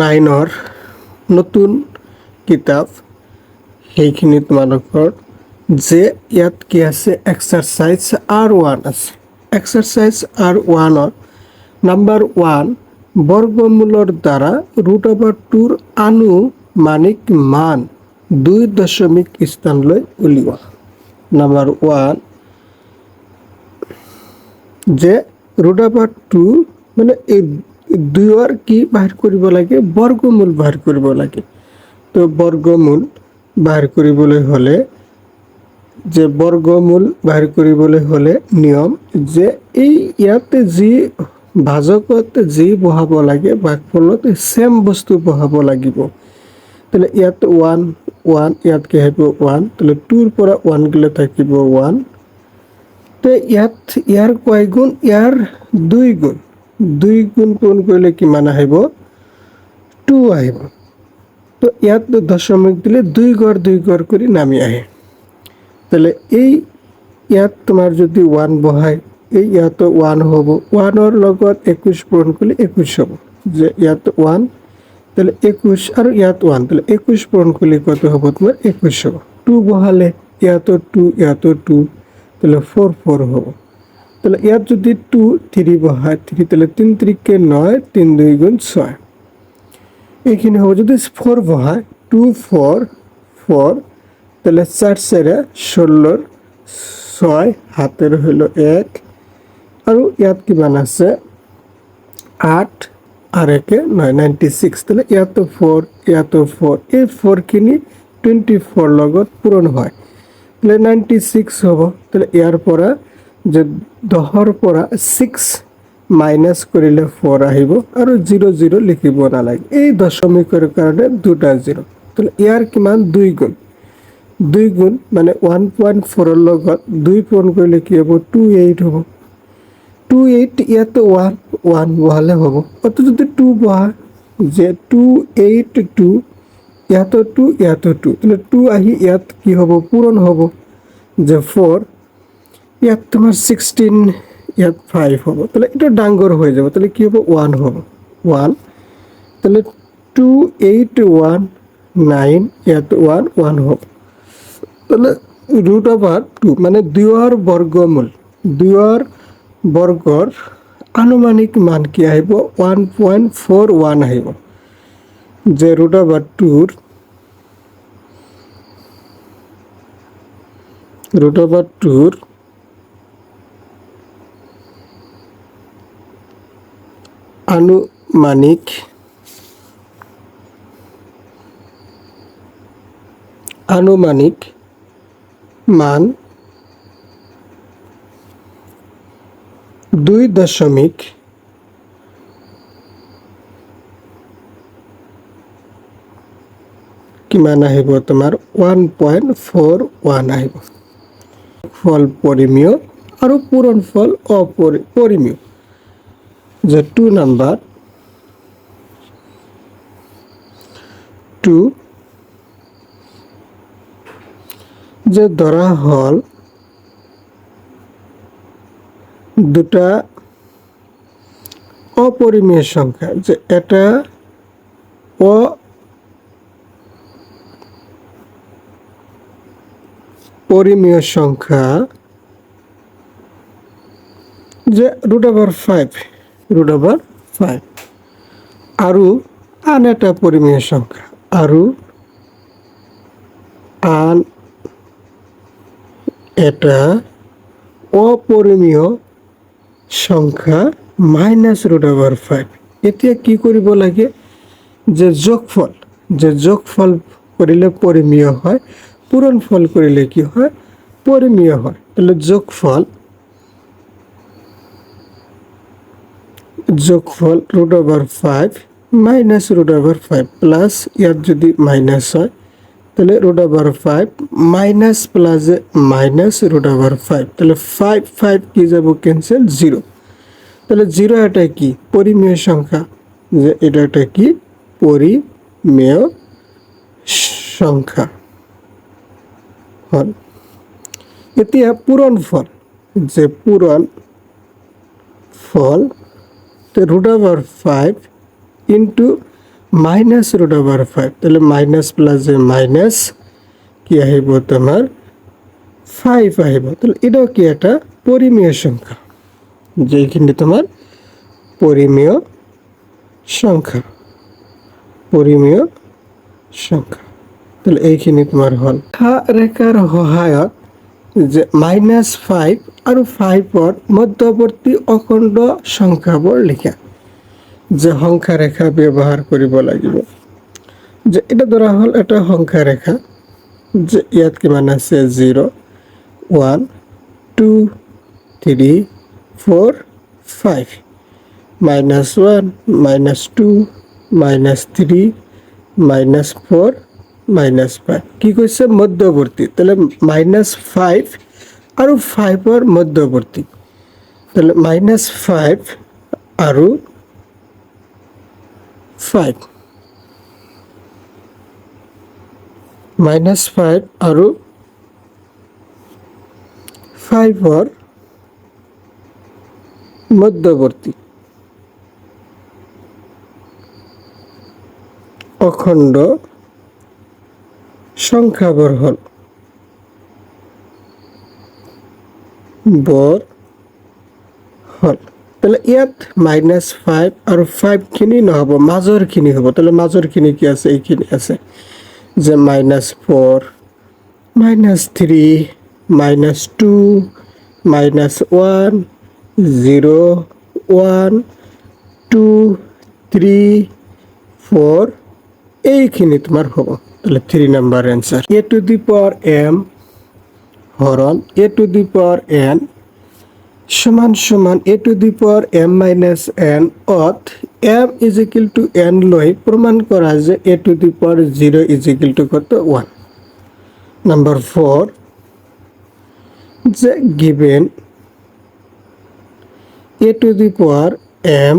নাইনৰ নতুন কিতাপ সেইখিনি তোমালোকৰ যে ইয়াত কি আছে এক্সাৰচাইজ R1 আছে। এক্সাৰচাইজ R1 নাম্বাৰ 1 বৰ্গমূলৰ দ্বাৰা √2ৰ আনুমানিক মান 2 দশমিক স্থানলৈ উলিওৱা। নাম্বাৰ 1 যে √2 মানে এই দুইৰ কি বাহিৰ কৰিব লাগে, বৰ্গমূল বাহিৰ কৰিব লাগে। তো বৰ্গমূল বাহিৰ কৰিবলৈ হ'লে যে বৰ্গমূল বাহিৰ কৰিবলৈ হ'লে নিয়ম যে এই ইয়াতে যি ভাজকত যি বহাব লাগে ভাগফলত সেম বস্তু বহাব লাগিব। তাহলে ইয়াত 1 1 ইয়াত কি হ'ব 1, তাহলে 2 ৰ পৰা 1 গলে থাকিব 1। তো ইয়াৰ কয় গুণ, ইয়াৰ 2 গুণ, 2 গুণ পূৰণ কৰিলে কিমান আহিব 2 আহিব। তো ইয়াত দশমিক দিলে 2 ঘৰ কৰি নামি আহে। তাহলে এই ইয়াত তোমাৰ যদি 1 বহায় এই ইয়াত 1 হ'ব, 1ৰ লগত 21 পূৰণ কৰিলে 21 হ'ব। যে ইয়াত 1 তাহলে 21 আৰু ইয়াত 1 তাহলে 21 পূৰণ কৰিলে কত হ'ব তোমাৰ 21 হ'ব। 2 বহালে ইয়াত 2 ইয়াত 2 তাহলে 4 4 হ'ব। তাহলে ইয়াত যদি 2 3 বহায় 3 তাহলে 3 3 কে 9, 3 2 গুণ 6 এইখিনি হ'ব। যদি 4 বহায় 2 4 4 তাহলে 4 4 16, 6 হাতের হইল 1 আৰু ইয়াত কিমান আছে 8 আর 1 9 96। তাহলে ইয়াত 4 ইয়াত 4 এই 4 খিনি 24 লগত পূরণ হয় তাহলে 96 হ'ব। তাহলে ইয়াৰ পৰা যে 10ৰ পৰা 6 মাইনাস কৰিলে 4 আহিব আৰু 0 0 লিখিব নালাগে। এই দশমিকৰ কাৰণে দুটা 0। তাহলে ইয়াৰ কিমান 2 গুণ, 2 গুণ মানে 1.4 ৰ লগত 2 পূৰণ কৰিলে কি হ'ব 28 হ'ব। 28 ইয়াত 1 1 বহালে হ'ব। অত যদি 2 বহা যে 282 ইয়াত 2 ইয়াত 2 তাহলে 2 আহি ইয়াত কি হ'ব পূৰণ হ'ব যে 4 ইয়াত তোমাৰ 16 ইয়াত 5 হ'ব। তাহলে এটা ডাঙৰ হৈ যাব। তাহলে কি হ'ব 1 হ'ব 1। তাহলে 2819 ইয়াত 1 1 হ'ব। তাহলে √2 মানে 2ৰ বৰ্গমূল, 2ৰ বৰ্গৰ আনুমানিক মান কি আহিব 1.41 আহিব। যে √2ৰ আনুমানিক মান 2 দশমিক কিমান আহিব তোমাৰ 1.41 আহিব। ফল পৰিমেয় আৰু পূৰণ ফল অপৰিমেয়। যে 2 নাম্বাৰ 2 যে ধৰা হল দুটা অপরিমেয় সংখ্যা, যে এটা অপরিমেয় সংখ্যা যে √5 আৰু আন এটা পরিমেয় সংখ্যা আৰু আন এটা অপরিমেয় সংখ্যা -√5। এতিয়া কি কৰিব লাগে যে যোগফল কৰিলে পৰিমেয় হয়, পূৰণফল কৰিলে কি হয় পৰিমেয় হয়। তাহলে যোগফল √5 -√5 প্লাস ইয়াত যদি মাইনাস হয় তাহলে √5 মাইনাস প্লাস -√5 তাহলে 5 5 কি যাব ক্যান্সেল 0। তাহলে 0 এটা কি পরিমেয় সংখ্যা, যে এটা একটা কি পরিমেয় সংখ্যা হল। এতিয়া পূরণ ফল, যে পূরণ ফল √5 ইন্টু মাইনাছ ৰুট অভাৰ 5 তাহলে মাইনাছ প্লাস যে মাইনাছ কি আহিব তোমাৰ 5 আহিব তাহলে এটাও কি একটা পরিমেয় সংখ্যা যেখানে তোমার পরিমেয় সংখ্যা তাহলে এইখিনি তোমার হল রেখার সহায়ত যে -5 আৰু 5ৰ মধ্যবৰ্তী অখণ্ড সংখ্যাবোৰ লিখা যে সংখ্যা ৰেখা ব্যৱহাৰ কৰিব লাগিব যে এটা ধৰা হল এটা সংখ্যা ৰেখা যে ইয়াত কিমান আছে 0 1 2 3 4 5 -1 -2 -3 -4 -5 কি কৈছে মধ্যবৰ্তী তাহলে -5 আৰু 5ৰ মধ্যবৰ্তী তাহলে -5 আৰু 5 -5 আৰু 5ৰ মধ্যবৰ্তী অখণ্ড সংখ্যাবোৰ হল তাহলে ইয়াত -5 আৰু 5 খিনি নহব মাজৰ খিনি হ'ব তাহলে মাজৰ খিনি কি আছে এইখিনি আছে যে -4 -3 -2 -1 0 1 2 3 4 এইখিনি তোমাৰ হ'ব তাহলে 3 number answer a to the power m হরণ a to the power n সমান সমান a to the power m minus n অত m is equal to n লৈ প্রমাণ করা যে a to the power 0 is equal to কত 1 number 4 যে given a to the power m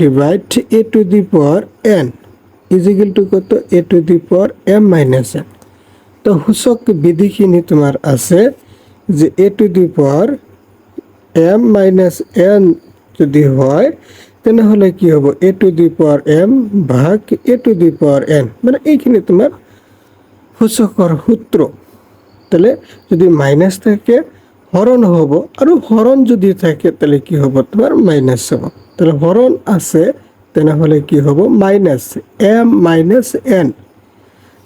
divide a to the power n is equal to কত a to the power m minus n তো সূচক বিধিখিনি তোমার আছে যে a to the power m minus n যদি হয় তাহলে কি হবে a to the power m ভাগ a to the power n মানে এইখিনি তোমার সূচকৰ সূত্র তাহলে যদি মাইনাস থাকে হরণ হব আর হরণ যদি থাকে তাহলে কি হবে তোমার মাইনাস হবে তাহলে হরণ আছে তাহলে কি হবে মাইনাস m minus n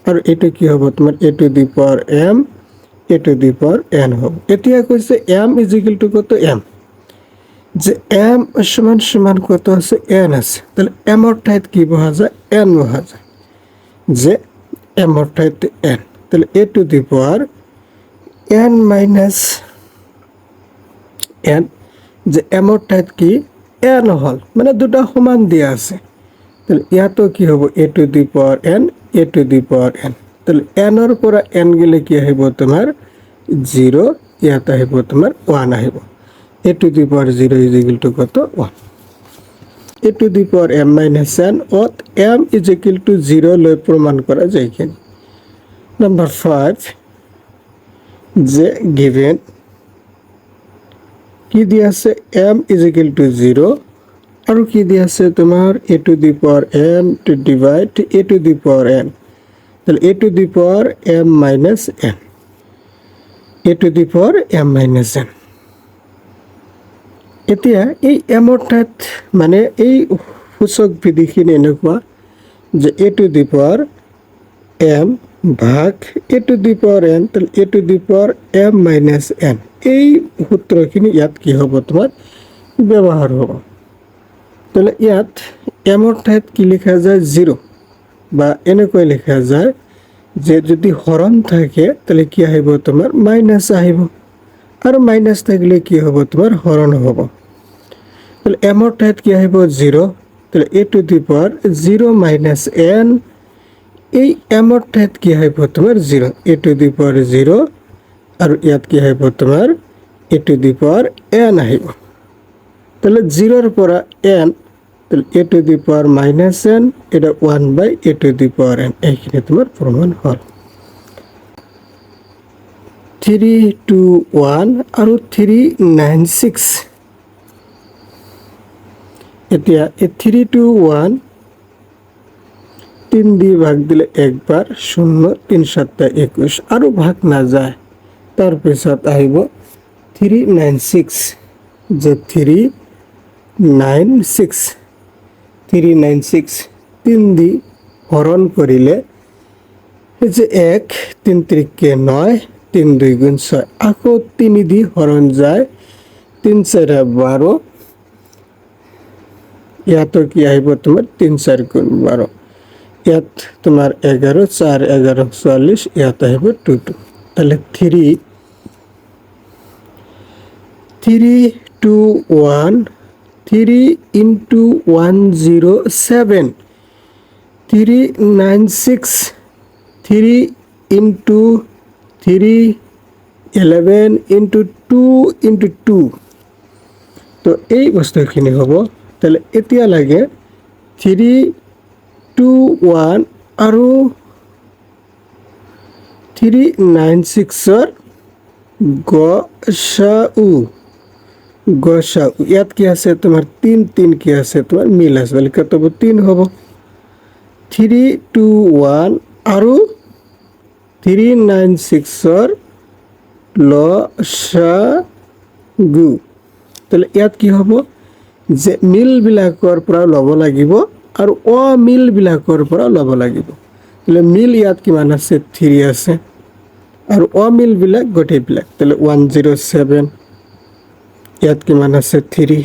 আর এটা কি হবে তোমার a to the power m a to the power n হবে এতিয়া কৈছে m is equal to কত m যে m সমান সমান কত আছে n আছে তাহলে m এর ঠাইত কি বহা যায় n বহা যায় যে m এর ঠাইত n তাহলে a to the power n minus n যে m এর ঠাইত কি n হল মানে দুটা সমান দিয়া আছে তাহলে ইয়াতো কি হবে a to the power n a to the power n তাহলে n এর পৰা n গেলে কি আহিব তোমার 0 ইয়াত আহিব তোমার 1 আহিব a to the power 0 is equal to কত 1 a to the power m minus n অত m is equal to 0 লৈ প্রমাণ করা যায় এখানে নাম্বার 5 যে given কি দিয়া আছে m is equal to 0 আৰু কি দিয়া আছে তোমার a to the power m to divide a to the power n তাহলে a to the power m minus n a to the power m minus n এতিয়া এই m এর ঠাইত মানে এই সূচক বিধিখিনি এনেকুৱা যে a to the power m ভাগ a to the power n তাহলে a to the power m minus n এই সূত্রখিনি ইয়াত কি হ'ব তোমার ব্যবহার হ'ব তাহলে ইয়াত m এর ঠাইত কি লেখা যায় 0 বা এনেকৈ লেখা যায় যে যদি হরণ থাকে তাহলে কি আহিব তোমার মাইনাস আহিব আর মাইনাস থাকলে কি হবে তোমার হরণ হবে তাহলে m এর ঠাইত কি আহিব 0 তাহলে a to the power 0 minus n এই m এর ঠাইত কি আহিব তোমার 0 a to the power 0 আর ইয়াত কি আহিব তোমার a to the power n আহিব তাহলে 0 এর পৰা n তাহলে a to the power minus n এটা 1 by a to the power n এইখানে তোমার প্রমাণ হল 3 2 1 আৰু 3 9 6 এতিয়া 3 2 1 3 দিয়ে ভাগ দিলে একবার 0 3 7 21 আৰু ভাগ নাযায় তাৰপিছত আহিব 396 যে 396 3 দি হৰণ কৰিলে এই যে 1 3 3 9 3 2 গুণ 6 আকৌ 3 দি হৰণ যায় 3 4 12 ইয়াতো কি আহিব তোমাৰ 3 4 গুণ 12 ইয়াত তোমাৰ 11 4 11 44 ইয়াত আহিব 2 2 তাহলে 3 2 1 3 into 107 396 3 into 3 11 into 2 into 2 তো এই বস্তুখিনি হ'ব তাহলে এতিয়া লাগে 3 2 1 আৰু 396 ৰ গসাউ ইয়াত কি আছে তোমাৰ 3 3 কি আছে তোমাৰ মিল আছে বলে কত হ'ব 3 হ'ব 3 2 1 আৰু 396 ৰ লসাগু তাহলে ইয়াত কি হ'ব যে মিল বিলাকৰ পৰা ল'ব লাগিব আৰু অমিল বিলাকৰ পৰা ল'ব লাগিব তাহলে মিল ইয়াত কিমান আছে 3 আছে আৰু অমিল বিলাক গোটেই বিলাক তাহলে 107 ইয়াত কিমান আছে 3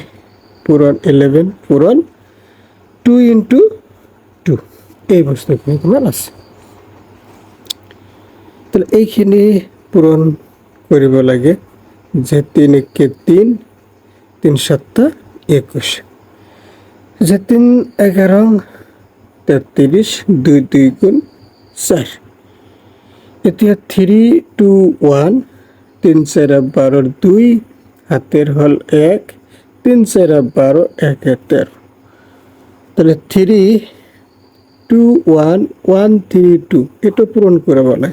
পূৰণ 11 পূৰণ 2 into 2 এই বস্তুখিনি কিমান আছে তাহলে এইখিনি পূৰণ কৰিব লাগে যে 3 1 3 3 7 21 যে 3 11 33 2 2 গুণ 4 এতিয়া 3 2 1 3 4 12 2 হাতের হল 1 3 4 12 1 13 তাহলে 3 2 1 1 3 2 এটা পূরণ করে বলে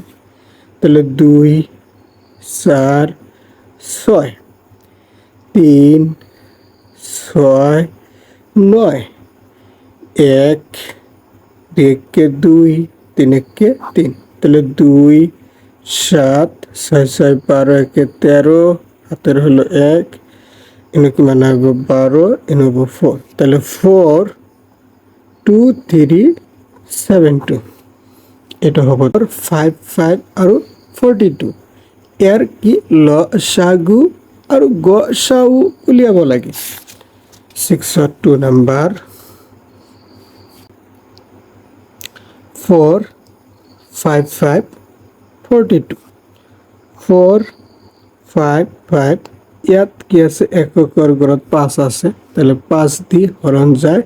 তাহলে 2 4 6 3 6 9 1 2 2 3 3 তাহলে 2 7 6 6 12 1 13 হাতের হলো 1 এনে কি মানে হবে 12 এনে হবে 4 তাহলে 4 2 3 7 2 এটা হবে 5 5 আৰু 42 ইয়াৰ কি লসাগু আৰু গসাউ উলিয়াব লাগে 6 নাম্বাৰ 4 5 5 42 4 5 5 ইয়াত কি আছে এককৰ ঘৰত 5 আছে তাহলে 5 দি হৰণ যায়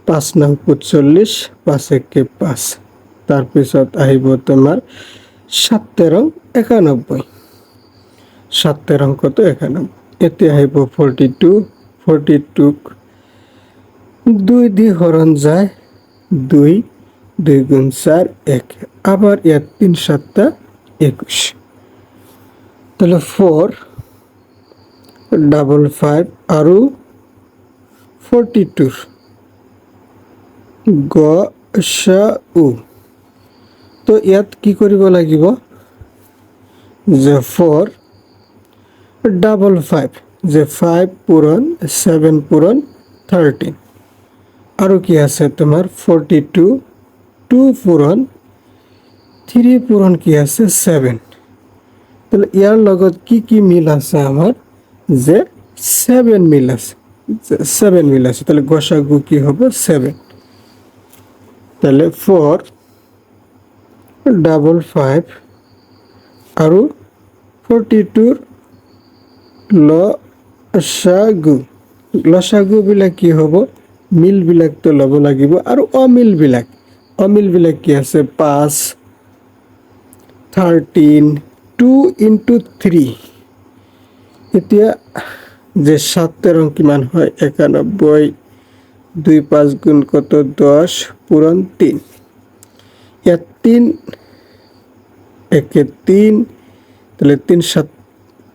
5 9 45 5 1 5 তাৰপিছত আহিব তোমাৰ 7 91 7 কত 91 এতিয়া আহিব 42 42 2 দি হৰণ যায় 2 2 গুণ 4 1 আবার ইয়াত 3 7 21 তাহলে 4 5 আৰু 42 গসাউ তো ইয়াত কি কৰিব লাগিব যে 4 5 যে 5 পূৰণ 7 পূৰণ 13 আৰু কি আছে তোমাৰ 42 2 পূৰণ 3 পূৰণ কি আছে 7 তাহলে ইয়াৰ লগত কি মিল আছে আমাৰ যে 7 মিল আছে 7 মিল আছে তাহলে গসাগু কি হবে 7 তাহলে 4 5 আৰু 42 লসাগু বিলাক কি হ'ব মিল বিলাক তো ল'ব লাগিব আৰু অমিল বিলাক কি আছে 5 13 2 into 3 এতিয়া যে 7 কিমান হয় 91 2 5 গুণ কত 10 পূরণ 3 ইয়াত 3 1 3 তাহলে 3 7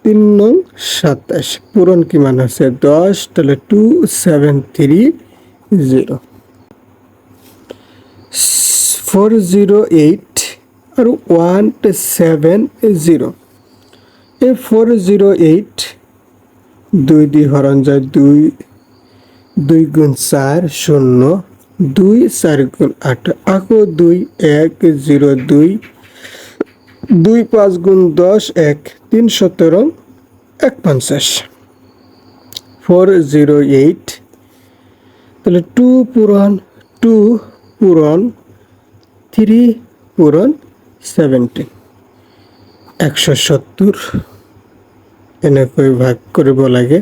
3 9 27 পূরণ কিমান আছে 10 তাহলে 2730 408 আৰু 170 এই 408 2 দি হৰণ যায় 2 গুণ 4 0 2 4 গুণ 8 আকৌ 2 1 0 2 2 5 গুণ 10 1 3 17 150 408 তাহলে 2 পূরণ 2 পূরণ 3 পূরণ 17 170 এনেকৈ ভাগ কৰিব লাগে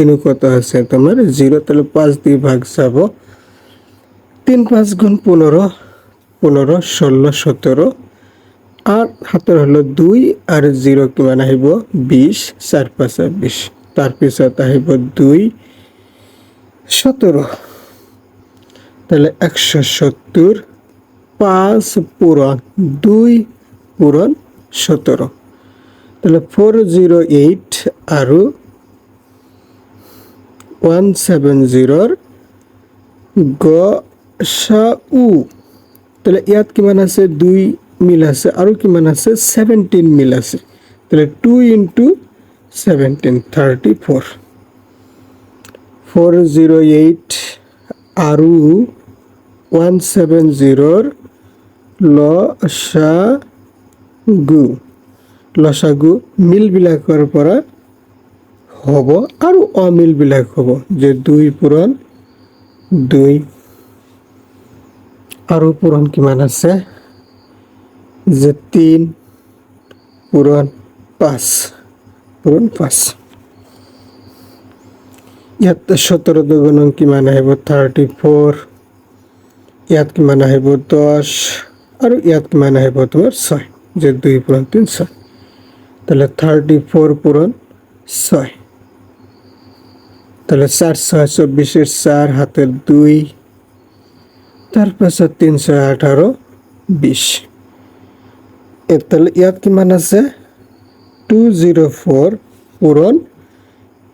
এনে কত আছে তোমার 0 তাহলে 5 দিয়ে ভাগ যাব 3 5 গুণ 15 15 16 17 আর হাতের হলো 2 আর 0 কিমান আহিব 20 4 5 20 তার পিছত আহিব 2 17 তাহলে 170 5 পূরণ 2 পূরণ 17 তাহলে 408 আৰু 170 গসাউ তাহলে ইয়াত কিমান আছে 2 মিল আছে আৰু কিমান আছে 17 মিল আছে তাহলে 2 into 17 34 408 আৰু 170 লসাগু মিল বিলাকৰ পৰা হ'ব আৰু অমিল বিলাক হ'ব যে 2 পূৰণ 2 আৰু পূৰণ কিমান আছে যে 3 পূৰণ 5 পূৰণ 5 ইয়াত 17 দুগুণ কিমান আহিব 34 ইয়াত কিমান আহিব 10 আৰু ইয়াত কিমান আহিব তোমাৰ 6 যে 2 পূৰণ 3 6 তাহলে 34 পূরণ 6 তাহলে 4 6 24 4 হাতের 2 তার পাছত 318 20 তাহলে ইয়াত কিমান আছে 204 পূরণ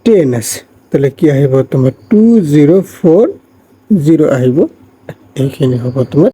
10 আছে তাহলে কি আহিব তোমার 2040 আহিব এইখিনি হ'ব তোমাৰ